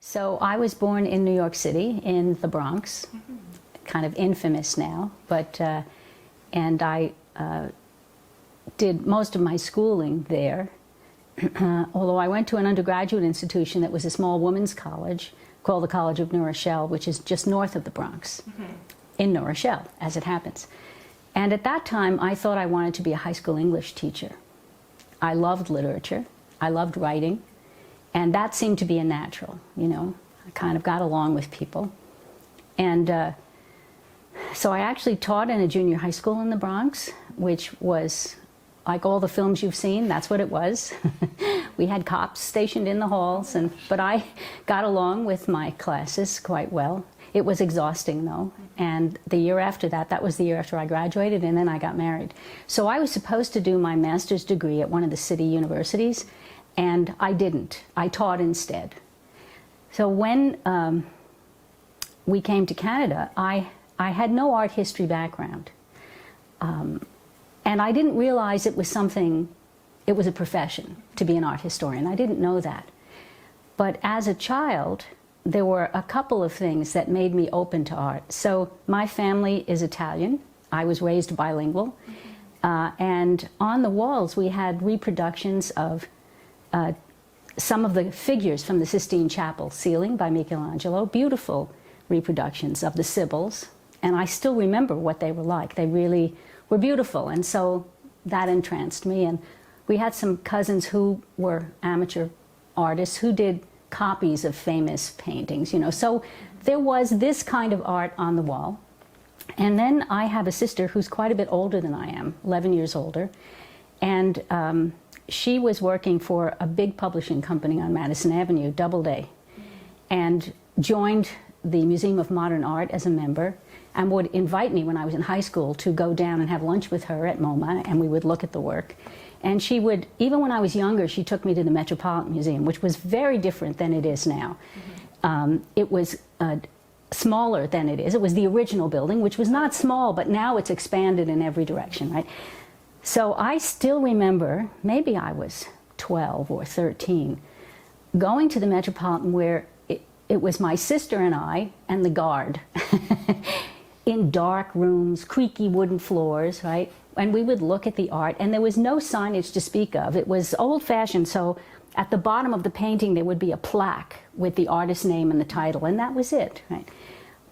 So I was born in New York City, in the Bronx, kind of infamous now, but, and I did most of my schooling there, although I went to an undergraduate institution that was a small women's college called the College of New Rochelle, which is just north of the Bronx, in New Rochelle, as it happens. And at that time, I thought I wanted to be a high school English teacher. I loved literature, I loved writing, and that seemed to be a natural, you know. I kind of got along with people. And so I actually taught in a junior high school in the Bronx, which was like all the films you've seen, that's what it was. We had cops stationed in the halls, but I got along with my classes quite well. It was exhausting though, and the year after that, that was the year after I graduated, and then I got married. So I was supposed to do my master's degree at one of the city universities, and I didn't. I taught instead. So when we came to Canada, I had no art history background. And I didn't realize it was something, it was a profession to be an art historian. I didn't know that. But as a child, there were a couple of things that made me open to art. So my family is Italian. I was raised bilingual. And on the walls, we had reproductions of some of the figures from the Sistine Chapel ceiling by Michelangelo, beautiful reproductions of the Sibyls. And I still remember what they were like. They really were beautiful, and so that entranced me. And we had some cousins who were amateur artists who did copies of famous paintings, you know. So there was this kind of art on the wall. And then I have a sister who's quite a bit older than I am, 11 years older, and she was working for a big publishing company on Madison Avenue, Doubleday, and joined the Museum of Modern Art as a member, and would invite me when I was in high school to go down and have lunch with her at MoMA, and we would look at the work. And she would, even when I was younger, she took me to the Metropolitan Museum, which was very different than it is now. It was smaller than it is. It was the original building, which was not small, but now it's expanded in every direction, right? So I still remember, maybe I was 12 or 13, going to the Metropolitan where it was my sister and I and the guard in dark rooms, creaky wooden floors, right? And we would look at the art, and there was no signage to speak of. It was old-fashioned, so at the bottom of the painting there would be a plaque with the artist's name and the title, and that was it, right?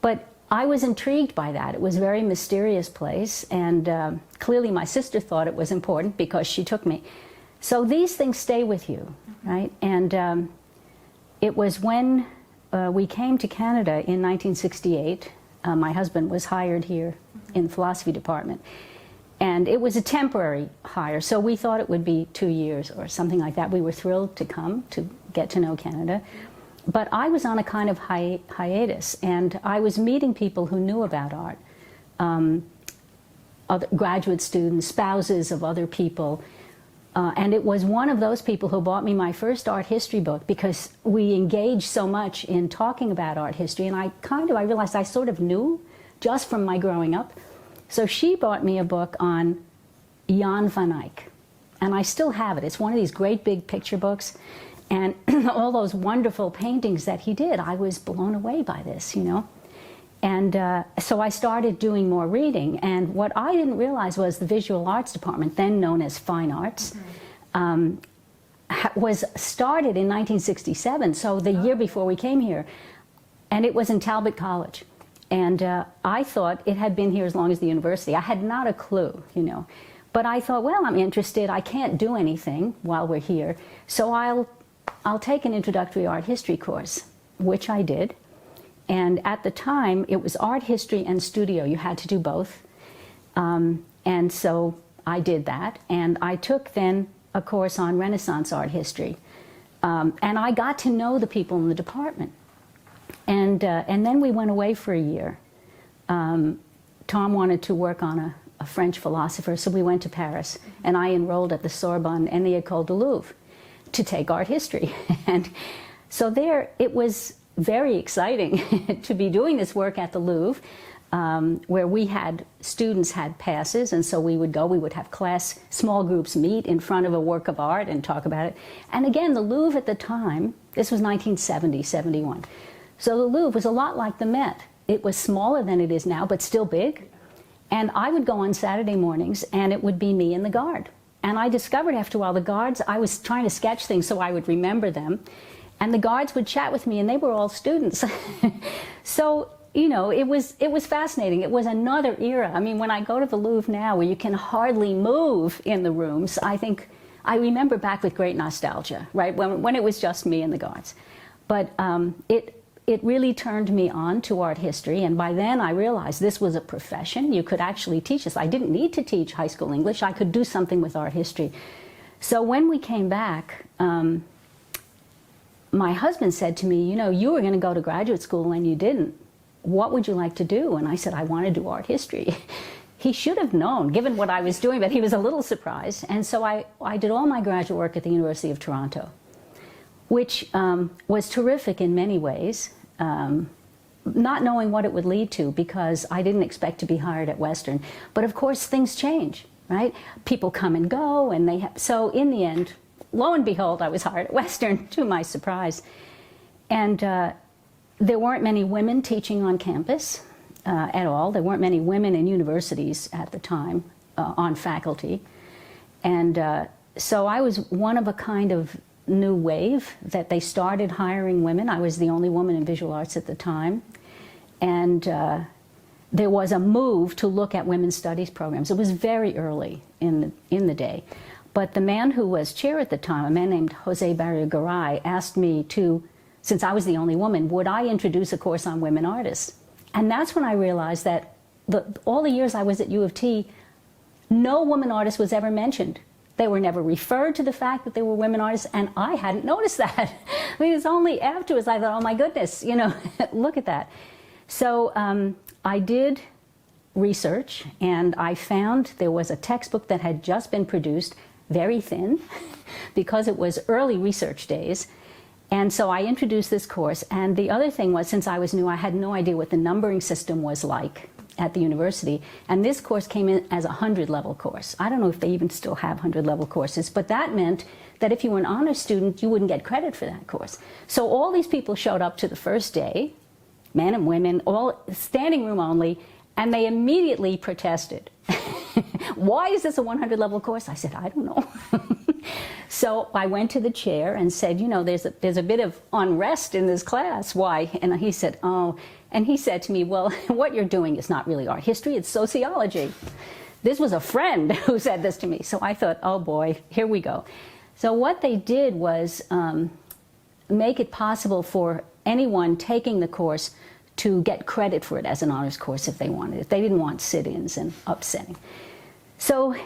But I was intrigued by that. It was a very mysterious place, and clearly my sister thought it was important because she took me. So these things stay with you, right? And it was when we came to Canada in 1968. My husband was hired here in the philosophy department. And it was a temporary hire, so we thought it would be 2 years or something like that. We were thrilled to come to get to know Canada. But I was on a kind of hiatus, and I was meeting people who knew about art, other graduate students, spouses of other people. And it was one of those people who bought me my first art history book, because we engaged so much in talking about art history, and I realized I sort of knew just from my growing up. So she bought me a book on Jan van Eyck, and I still have it. It's one of these great big picture books, and all those wonderful paintings that he did. I was blown away by this, you know. And so I started doing more reading, and what I didn't realize was the visual arts department, then known as fine arts, was started in 1967, so the year before we came here, and it was in Talbot College. And I thought it had been here as long as the university. I had not a clue, you know. But I thought, well, I'm interested. I can't do anything while we're here, so I'll take an introductory art history course, which I did. And at the time, it was art history and studio. You had to do both. And so I did that. And I took then a course on Renaissance art history. And I got to know the people in the department. And then we went away for a year. Tom wanted to work on a French philosopher, so we went to Paris. And I enrolled at the Sorbonne and the École du Louvre to take art history. And so there, it was very exciting to be doing this work at the Louvre. where we had, students had passes, and so we would go, we would have class, small groups meet in front of a work of art and talk about it. And again, the Louvre at the time, this was 1970, 71. So the Louvre was a lot like the Met. It was smaller than it is now, but still big. And I would go on Saturday mornings, and it would be me and the guard. And I discovered after a while, the guards, I was trying to sketch things so I would remember them. And the guards would chat with me, and they were all students. So, you know, it was fascinating. It was another era. I mean, when I go to the Louvre now, where you can hardly move in the rooms, I think, I remember back with great nostalgia, right, when it was just me and the guards. But it really turned me on to art history, and by then I realized this was a profession. You could actually teach this. I didn't need to teach high school English. I could do something with art history. So when we came back, my husband said to me, you know, you were going to go to graduate school and you didn't. What would you like to do? And I said, I want to do art history. He should have known, given what I was doing, but he was a little surprised. And so I did all my graduate work at the University of Toronto, which was terrific in many ways. Not knowing what it would lead to, because I didn't expect to be hired at Western. But of course, things change, right? People come and go, and so in the end, lo and behold, I was hired at Western, to my surprise. And there weren't many women teaching on campus at all. There weren't many women in universities at the time on faculty. And so I was one of a kind of new wave that they started hiring women. I was the only woman in visual arts at the time. And there was a move to look at women's studies programs. It was very early in the day. But the man who was chair at the time, a man named Jose Barrio-Garay, asked me to, since I was the only woman, would I introduce a course on women artists? And that's when I realized that all the years I was at U of T, no woman artist was ever mentioned. They were never referred to the fact that they were women artists, and I hadn't noticed that. I mean, it's only afterwards I thought, oh my goodness, you know, look at that. So I did research, and I found there was a textbook that had just been produced, very thin, because it was early research days. And so I introduced this course, and the other thing was, since I was new, I had no idea what the numbering system was like at the university, and this course came in as a 100-level course. I don't know if they even still have 100-level courses, but that meant that if you were an honors student, you wouldn't get credit for that course. So all these people showed up to the first day, men and women, all standing room only, and they immediately protested. Why is this a 100-level course? I said, I don't know. So I went to the chair and said, you know, there's a bit of unrest in this class. Why? And he said, oh. And he said to me, well, what you're doing is not really art history, it's sociology. This was a friend who said this to me. So I thought, oh boy, here we go. So what they did was make it possible for anyone taking the course to get credit for it as an honors course if they wanted it. They didn't want sit-ins and upsetting. So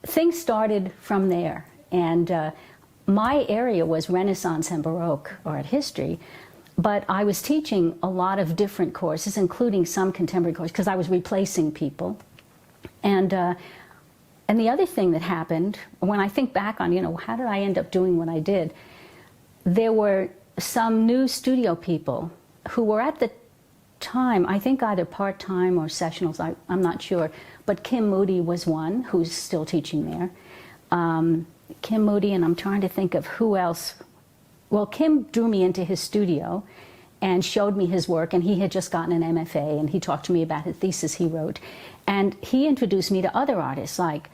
things started from there. And my area was Renaissance and Baroque art history, but I was teaching a lot of different courses, including some contemporary courses, because I was replacing people. And the other thing that happened, when I think back on, you know, how did I end up doing what I did, there were some new studio people who were at the time, I think either part-time or sessionals, I'm not sure, but Kim Moody was one who's still teaching there. Kim Moody, and I'm trying to think of who else. Well, Kim drew me into his studio and showed me his work, and he had just gotten an MFA, and he talked to me about his thesis he wrote. And he introduced me to other artists like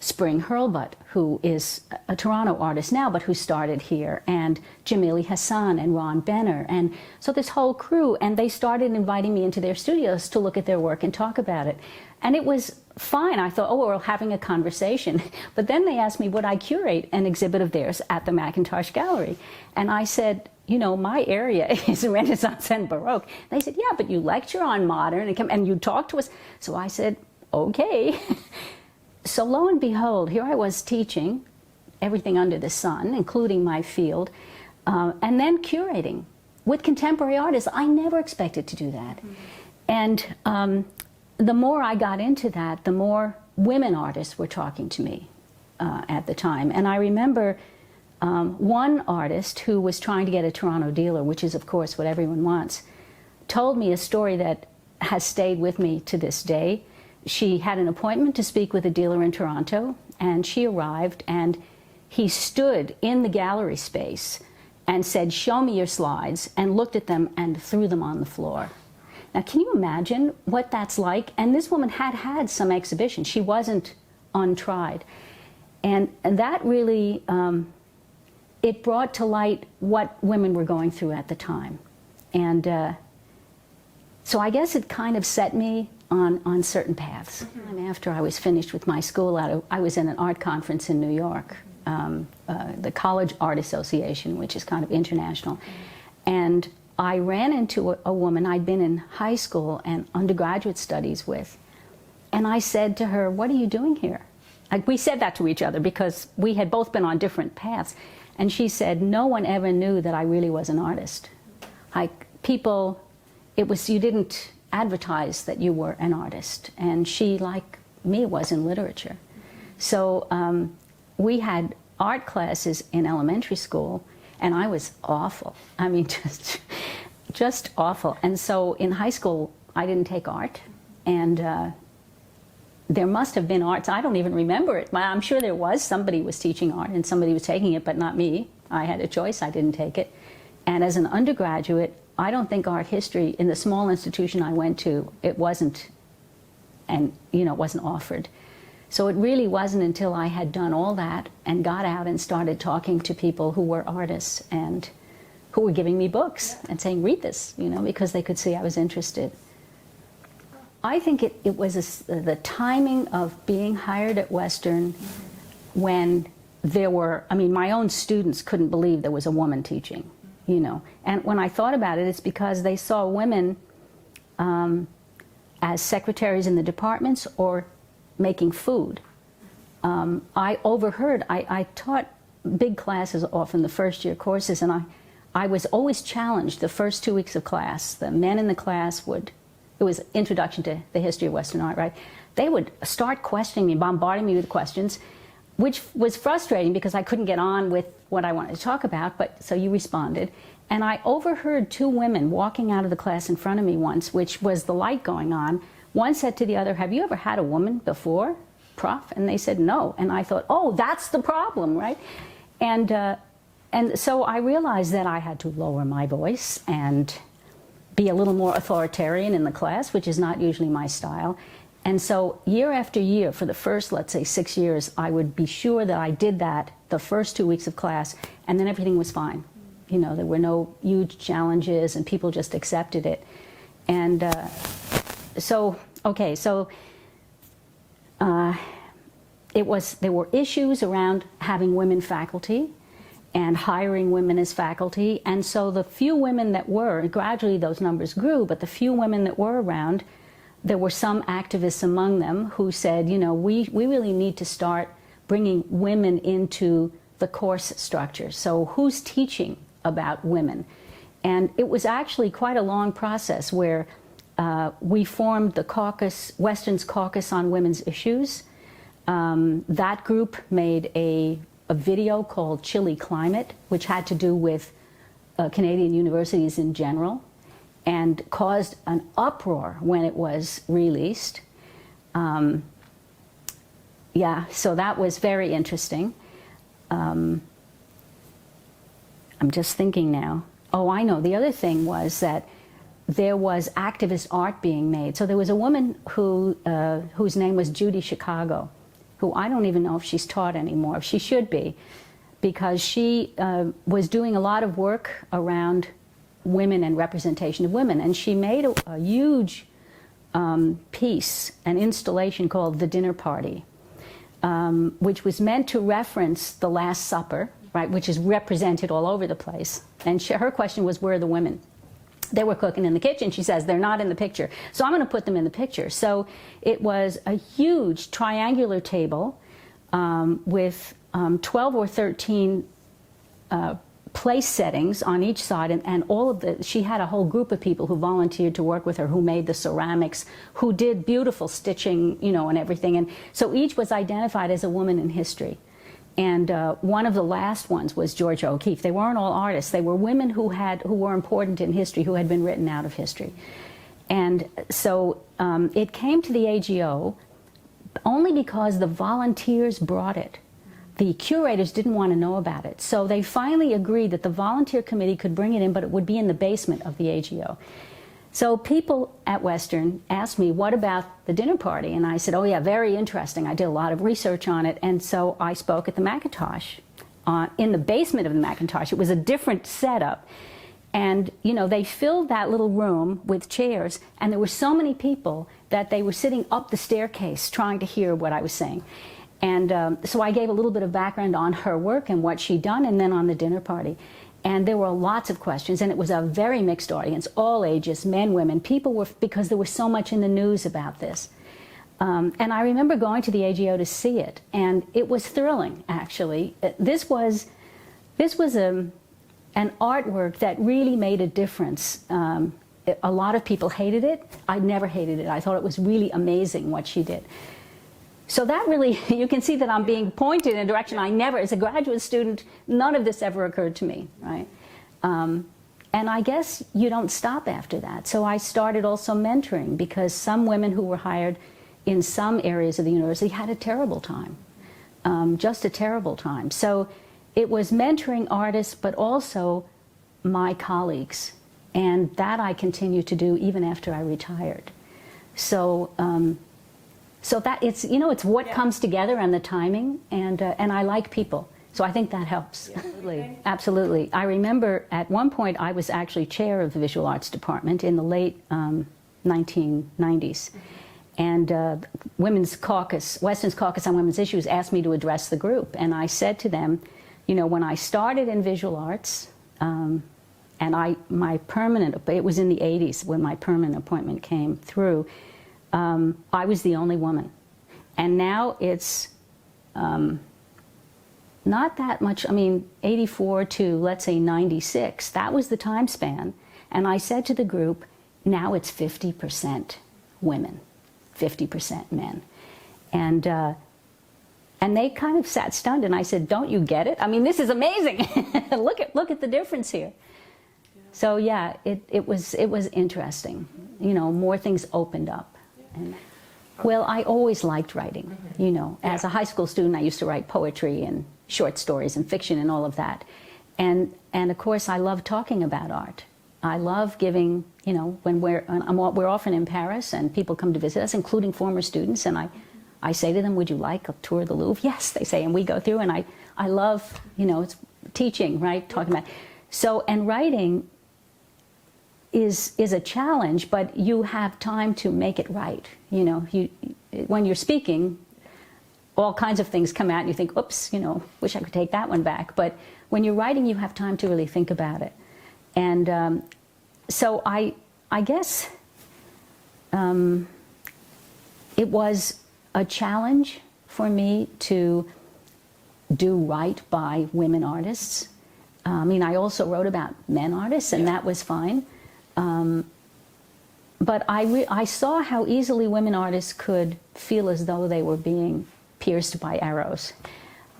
Spring Hurlbut, who is a Toronto artist now, but who started here, and Jamili Hassan and Ron Benner. And so this whole crew, and they started inviting me into their studios to look at their work and talk about it. And it was fine. I thought, oh, we're having a conversation. But then they asked me, would I curate an exhibit of theirs at the McIntosh Gallery? And I said, you know, my area is Renaissance and Baroque. They said, yeah, but you lecture on modern and you talk to us. So I said, okay. So lo and behold, here I was teaching everything under the sun, including my field, and then curating with contemporary artists. I never expected to do that. And the more I got into that, the more women artists were talking to me at the time. And I remember one artist who was trying to get a Toronto dealer, which is of course what everyone wants, told me a story that has stayed with me to this day. She had an appointment to speak with a dealer in Toronto, and she arrived, and he stood in the gallery space and said, "Show me your slides," and looked at them and threw them on the floor. Now, can you imagine what that's like? And this woman had had some exhibition. She wasn't untried. And that really, it brought to light what women were going through at the time. And so I guess it kind of set me on certain paths. And after I was finished with my school, I was in an art conference in New York, the College Art Association, which is kind of international. And I ran into a woman I'd been in high school and undergraduate studies with. And I said to her, "What are you doing here?" Like, we said that to each other because we had both been on different paths. And she said, "No one ever knew that I really was an artist. Like, people, you didn't advertise that you were an artist." And she, like me, was in literature. So we had art classes in elementary school, and I was awful. I mean, just awful. And so in high school, I didn't take art. And there must have been arts. I don't even remember it. I'm sure there was. Somebody was teaching art, and somebody was taking it, but not me. I had a choice. I didn't take it. And as an undergraduate, I don't think art history, in the small institution I went to, it wasn't, and it wasn't offered. So it really wasn't until I had done all that and got out and started talking to people who were artists and who were giving me books and saying, "Read this," because they could see I was interested. I think it was the timing of being hired at Western when there were, my own students couldn't believe there was a woman teaching, And when I thought about it, it's because they saw women as secretaries in the departments or making food. I overheard, I taught big classes, often the first year courses, and I was always challenged the first 2 weeks of class. The men in the class it was Introduction to the History of Western Art, right? They would start questioning me, bombarding me with questions, which was frustrating because I couldn't get on with what I wanted to talk about, so you responded. And I overheard two women walking out of the class in front of me once, which was the light going on. One said to the other, "Have you ever had a woman before, Prof?" And they said, "No." And I thought, oh, that's the problem, right? And so I realized that I had to lower my voice and be a little more authoritarian in the class, which is not usually my style. And so year after year, for the first, let's say, 6 years, I would be sure that I did that the first 2 weeks of class, and then everything was fine. There were no huge challenges, and people just accepted it. And there were issues around having women faculty and hiring women as faculty. And so the few women that were, gradually those numbers grew, but the few women that were around, there were some activists among them who said, we really need to start bringing women into the course structure. So who's teaching about women? And it was actually quite a long process where we formed the caucus, Western's Caucus on Women's Issues. That group made a video called Chilly Climate, which had to do with Canadian universities in general, and caused an uproar when it was released. So that was very interesting. I'm just thinking now. Oh, I know. The other thing was that there was activist art being made. So there was a woman whose name was Judy Chicago, who I don't even know if she's taught anymore. She should be, because she was doing a lot of work around women and representation of women. And she made a huge piece, an installation called The Dinner Party, which was meant to reference the Last Supper, right, which is represented all over the place. And her question was, where are the women? They were cooking in the kitchen. She says, they're not in the picture. So I'm going to put them in the picture. So it was a huge triangular table with 12 or 13 place settings on each side, and all of she had a whole group of people who volunteered to work with her, who made the ceramics, who did beautiful stitching, and everything. And so each was identified as a woman in history. And one of the last ones was Georgia O'Keeffe. They weren't all artists. They were women who were important in history, who had been written out of history. And so it came to the AGO only because the volunteers brought it. The curators didn't want to know about it. So they finally agreed that the volunteer committee could bring it in, but it would be in the basement of the AGO. So people at Western asked me, what about the dinner party? And I said, oh yeah, very interesting. I did a lot of research on it. And so I spoke at the McIntosh, in the basement of the McIntosh. It was a different setup. And, you know, they filled that little room with chairs, and there were so many people that they were sitting up the staircase trying to hear what I was saying. And so I gave a little bit of background on her work and what she'd done, and then on the dinner party. And there were lots of questions, and it was a very mixed audience, all ages, men, women. People were, because there was so much in the news about this. And I remember going to the AGO to see it, and it was thrilling, actually. This was an artwork that really made a difference. A lot of people hated it. I never hated it. I thought it was really amazing what she did. So that really, you can see that I'm being pointed in a direction I never, as a graduate student, none of this ever occurred to me, right? And I guess you don't stop after that. So I started also mentoring, because some women who were hired in some areas of the university had a terrible time, just a terrible time. So it was mentoring artists, but also my colleagues. And that I continue to do even after I retired. So, so that it's, you know, it's what comes together and the timing, and I like people. So I think that helps. Yeah. Absolutely. Absolutely. I remember at one point I was actually chair of the visual arts department in the late 1990s. And Women's Caucus, Western's Caucus on Women's Issues asked me to address the group. And I said to them, you know, when I started in visual arts, and my permanent, it was in the 80s when my permanent appointment came through, I was the only woman. And now it's not that much, I mean, 84 to, let's say, 96, that was the time span. And I said to the group, now it's 50% women, 50% men. And they kind of sat stunned, and I said, don't you get it? I mean, this is amazing. look at the difference here. So yeah, it was interesting. You know, more things opened up. And, well, I always liked writing. You know, as a high school student, I used to write poetry and short stories and fiction and all of that. And of course, I love talking about art. I love giving, you know, when we're often in Paris and people come to visit us, including former students, and I say to them, would you like a tour of the Louvre? Yes, they say, and we go through, and I love, you know, it's teaching, right, talking about. So, and writing is a challenge, but you have time to make it right. You know, when you're speaking, all kinds of things come out and you think, oops, you know, wish I could take that one back. But when you're writing, you have time to really think about it. And so I guess it was a challenge for me to do right by women artists. I mean, I also wrote about men artists, and that was fine. But I saw how easily women artists could feel as though they were being pierced by arrows.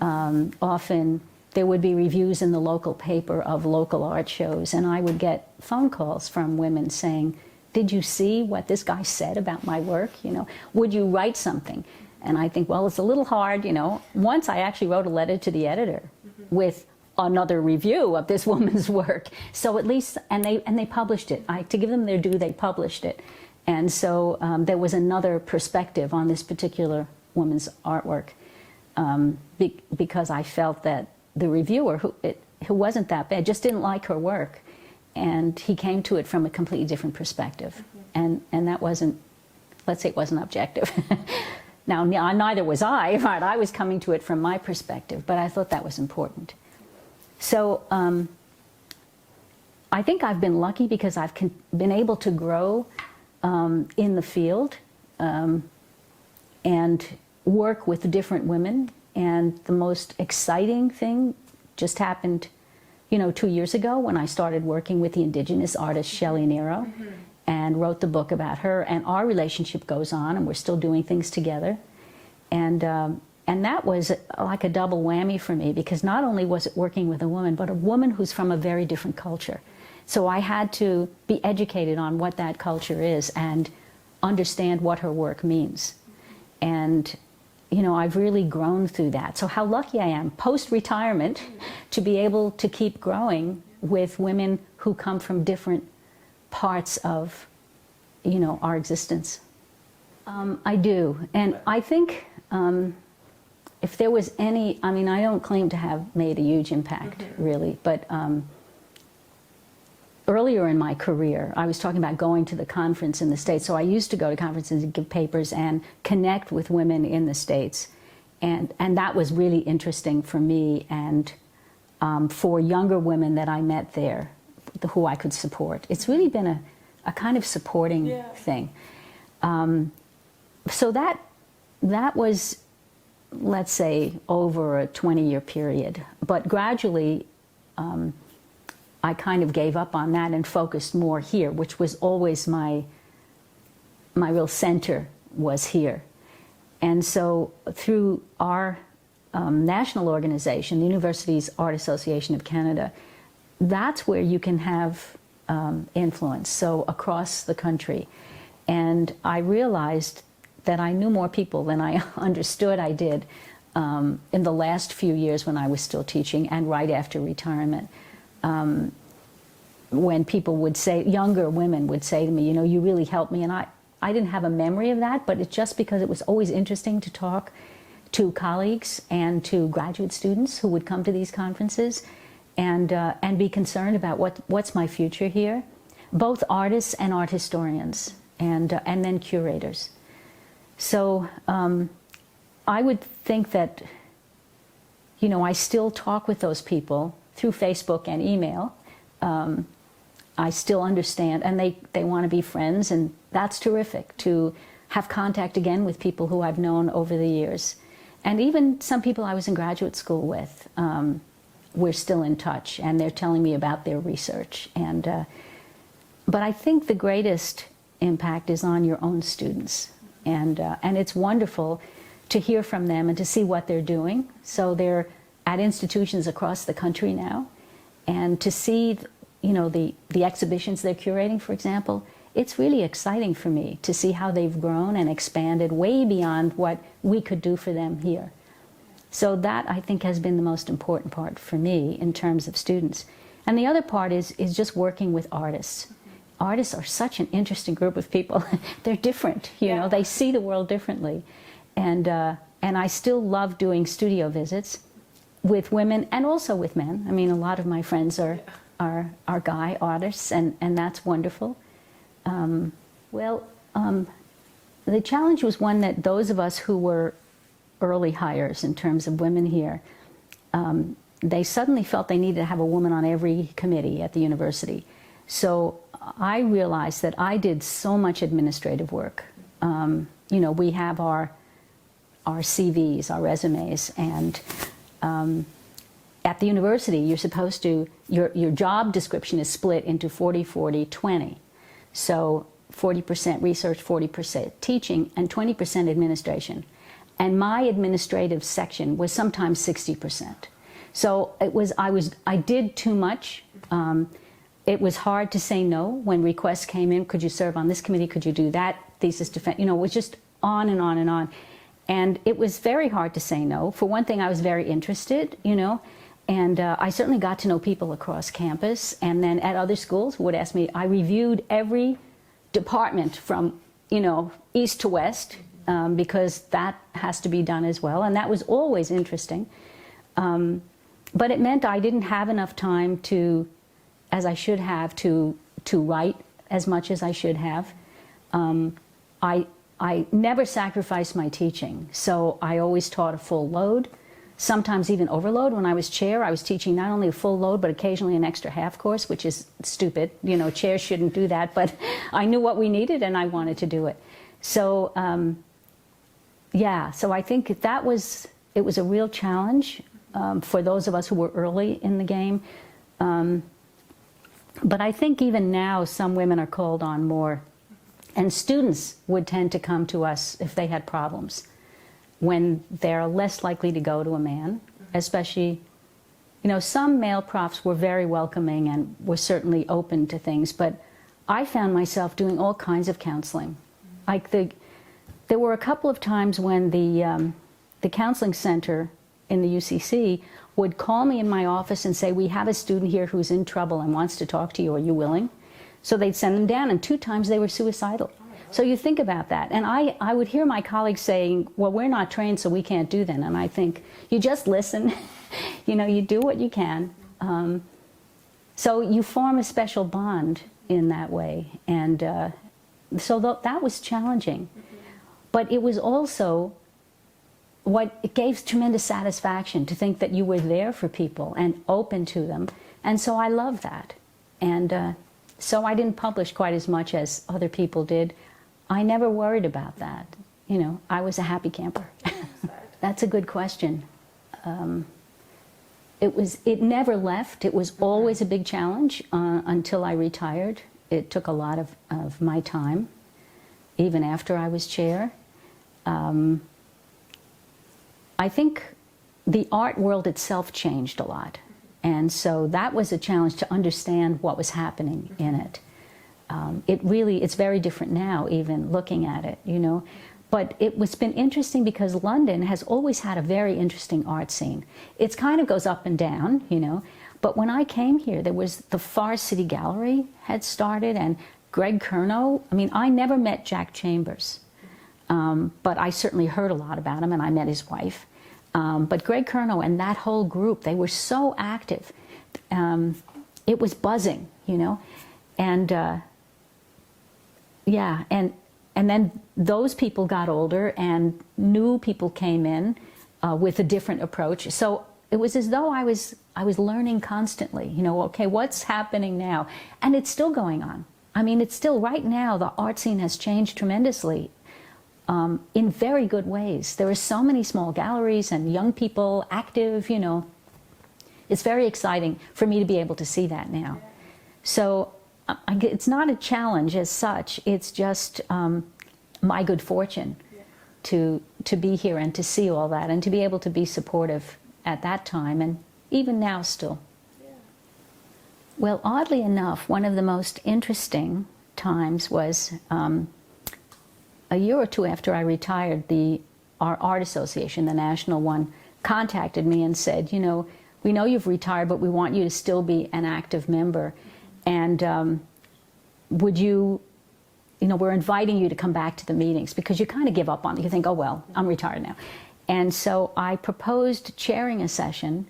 Often there would be reviews in the local paper of local art shows, and I would get phone calls from women saying, did you see what this guy said about my work? You know, would you write something? And I think, well, it's a little hard, you know. Once I actually wrote a letter to the editor with another review of this woman's work. So at least, and they published it. To give them their due, they published it. And so there was another perspective on this particular woman's artwork, because I felt that the reviewer, who wasn't that bad, just didn't like her work. And he came to it from a completely different perspective. And that wasn't, let's say it wasn't objective. Now, neither was I, right? I was coming to it from my perspective, but I thought that was important. So I think I've been lucky because I've been able to grow in the field and work with different women. And the most exciting thing just happened, you know, 2 years ago when I started working with the indigenous artist Shelley Nero and wrote the book about her. And our relationship goes on, and we're still doing things together. And that was like a double whammy for me, because not only was it working with a woman, but a woman who's from a very different culture. So I had to be educated on what that culture is and understand what her work means. And, you know, I've really grown through that. So how lucky I am, post-retirement, to be able to keep growing with women who come from different parts of, you know, our existence. I do. And I think if there was any, I mean, I don't claim to have made a huge impact, really, but earlier in my career, I was talking about going to the conference in the States. So I used to go to conferences and give papers and connect with women in the States. And that was really interesting for me and for younger women that I met there, who I could support. It's really been a kind of supporting thing. So that was, let's say, over a 20-year period. But gradually, I kind of gave up on that and focused more here, which was always my real center was here. And so through our national organization, the Universities Art Association of Canada, that's where you can have influence, so across the country. And I realized that I knew more people than I understood I did in the last few years when I was still teaching and right after retirement. When people would say, younger women would say to me, you know, you really helped me. And I didn't have a memory of that, but it's just because it was always interesting to talk to colleagues and to graduate students who would come to these conferences and be concerned about what's my future here, both artists and art historians, and then curators. So I would think that, you know, I still talk with those people through Facebook and email. I still understand, and they want to be friends, and that's terrific to have contact again with people who I've known over the years. And even some people I was in graduate school with, we're still in touch, and they're telling me about their research. And but I think the greatest impact is on your own students, and it's wonderful to hear from them and to see what they're doing. So they're at institutions across the country now, and to see, you know, the exhibitions they're curating, for example. It's really exciting for me to see how they've grown and expanded way beyond what we could do for them here. So that, I think, has been the most important part for me in terms of students. And the other part is just working with artists. Artists are such an interesting group of people. They're different, you know, they see the world differently. And I still love doing studio visits with women and also with men. I mean, a lot of my friends are guy artists, and that's wonderful. The challenge was one that those of us who were early hires in terms of women here, they suddenly felt they needed to have a woman on every committee at the university. So I realized that I did so much administrative work. You know, we have our CVs, our resumes, and at the university, you're supposed to, your job description is split into 40, 40, 20. So 40% research, 40% teaching, and 20% administration. And my administrative section was sometimes 60%. So it was, I did too much. It was hard to say no when requests came in. Could you serve on this committee? Could you do that? Thesis defense, you know, it was just on and on and on. And it was very hard to say no. For one thing, I was very interested, you know, and I certainly got to know people across campus. And then at other schools would ask me, I reviewed every department from, you know, east to west, because that has to be done as well. And that was always interesting. But it meant I didn't have enough time to, as I should have, to write as much as I should have. I never sacrificed my teaching, so I always taught a full load, sometimes even overload. When I was chair, I was teaching not only a full load, but occasionally an extra half course, which is stupid. You know, chairs shouldn't do that, but I knew what we needed and I wanted to do it. So, yeah, so I think it was a real challenge for those of us who were early in the game. But I think even now some women are called on more. And students would tend to come to us if they had problems, when they're less likely to go to a man, especially You know, some male profs were very welcoming and were certainly open to things, but I found myself doing all kinds of counseling. Like there were a couple of times when the counseling center in the UCC would call me in my office and say, we have a student here who's in trouble and wants to talk to you, are you willing? So they'd send them down, and 2 times they were suicidal. So you think about that. And I would hear my colleagues saying, well, we're not trained, so we can't do that. And I think, you just listen, you know, you do what you can. So you form a special bond in that way. And so that was challenging. But it was also it gave tremendous satisfaction to think that you were there for people and open to them. And so I love that. And so I didn't publish quite as much as other people did. I never worried about that. You know, I was a happy camper. That's a good question. It never left. It was always a big challenge until I retired. It took a lot of my time, even after I was chair. I think the art world itself changed a lot. And so that was a challenge to understand what was happening in it. It's very different now, even looking at it, you know. But it's been interesting because London has always had a very interesting art scene. It kind of goes up and down, you know. But when I came here, there was the Far City Gallery had started, and Greg Curnow. I mean, I never met Jack Chambers, but I certainly heard a lot about him, and I met his wife. But Greg Curnow and that whole group, they were so active. It was buzzing, you know. And yeah, and then those people got older, and new people came in with a different approach. So it was as though I was learning constantly. You know, okay, what's happening now? And it's still going on. I mean, it's still right now. The art scene has changed tremendously in very good ways. There are so many small galleries and young people active. You know, it's very exciting for me to be able to see that now. So. It's not a challenge as such, it's just my good fortune to be here and to see all that and to be able to be supportive at that time and even now still. Well, oddly enough, one of the most interesting times was a year or 2 after I retired, our art association, the national one, contacted me and said, you know, we know you've retired, but we want you to still be an active member. And would you know, we're inviting you to come back to the meetings because you kind of give up on it. You think, oh, well, I'm retired now. And so I proposed chairing a session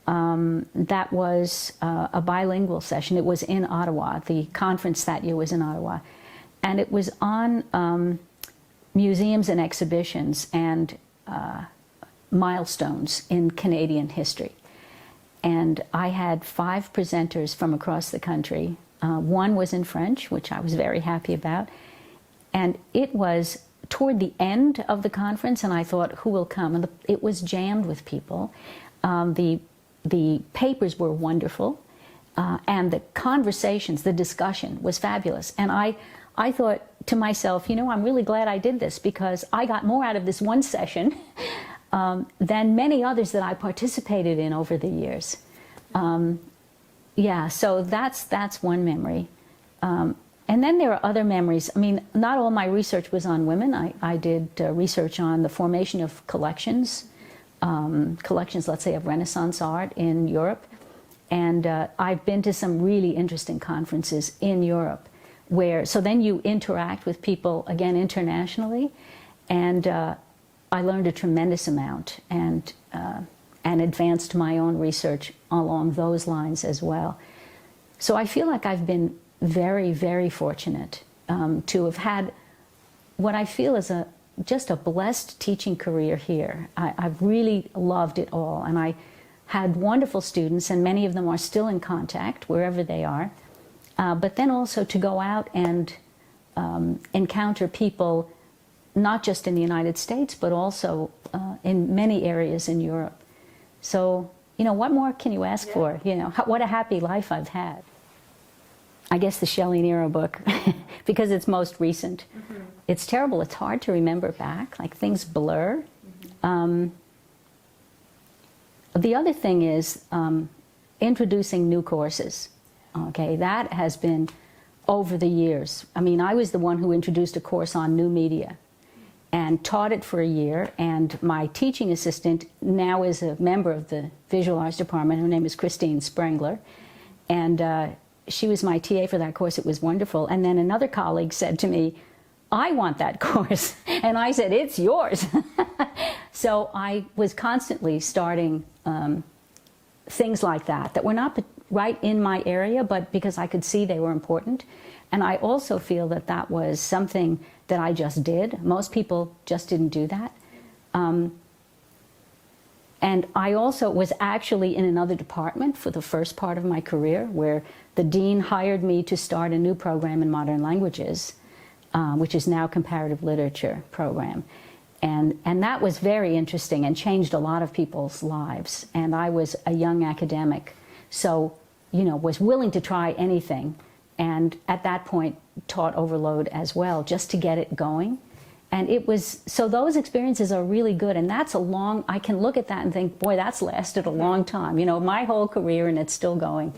that was a bilingual session. It was in Ottawa. The conference that year was in Ottawa. And it was on museums and exhibitions and milestones in Canadian history. And I had 5 presenters from across the country. One was in French, which I was very happy about. And it was toward the end of the conference, and I thought, who will come? And it was jammed with people. The papers were wonderful, and the conversations, the discussion was fabulous. And I thought to myself, you know, I'm really glad I did this because I got more out of this one session than many others that I participated in over the years. Yeah, so that's one memory. And then there are other memories. I mean, not all my research was on women. I did research on the formation of collections, let's say, of Renaissance art in Europe. And I've been to some really interesting conferences in Europe so then you interact with people, again, internationally. And I learned a tremendous amount and advanced my own research along those lines as well. So I feel like I've been very, very fortunate to have had what I feel is just a blessed teaching career here. I've really loved it all, and I had wonderful students, and many of them are still in contact wherever they are. But then also to go out and encounter people not just in the United States, but also in many areas in Europe. So, you know, what more can you ask for? You know, what a happy life I've had. I guess the Shelley Nero book, because it's most recent. Mm-hmm. It's terrible. It's hard to remember back. Like, things blur. The other thing is introducing new courses. Okay, that has been over the years. I mean, I was the one who introduced a course on new media and taught it for a year, and my teaching assistant now is a member of the visual arts department. Her name is Christine Sprengler, and she was my TA for that course. It was wonderful. And then another colleague said to me, I want that course. And I said, it's yours. So I was constantly starting things like that were not right in my area, but because I could see they were important. And I also feel that that was something that I just did. Most people just didn't do that. And I also was actually in another department for the first part of my career, where the dean hired me to start a new program in modern languages, which is now comparative literature program. And that was very interesting and changed a lot of people's lives. And I was a young academic, so, you know, was willing to try anything. And at that point, taught overload as well, just to get it going. And it was, so those experiences are really good. And that's a long, I can look at that and think, boy, that's lasted a long time. You know, my whole career, and it's still going.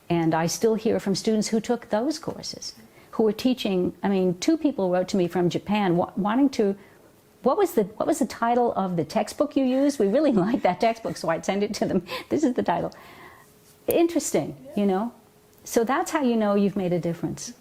And I still hear from students who took those courses, who were teaching. I mean, 2 people wrote to me from Japan wanting to, what was the title of the textbook you used? We really liked that textbook, so I'd send it to them. This is the title. Interesting, you know? So that's how you know you've made a difference.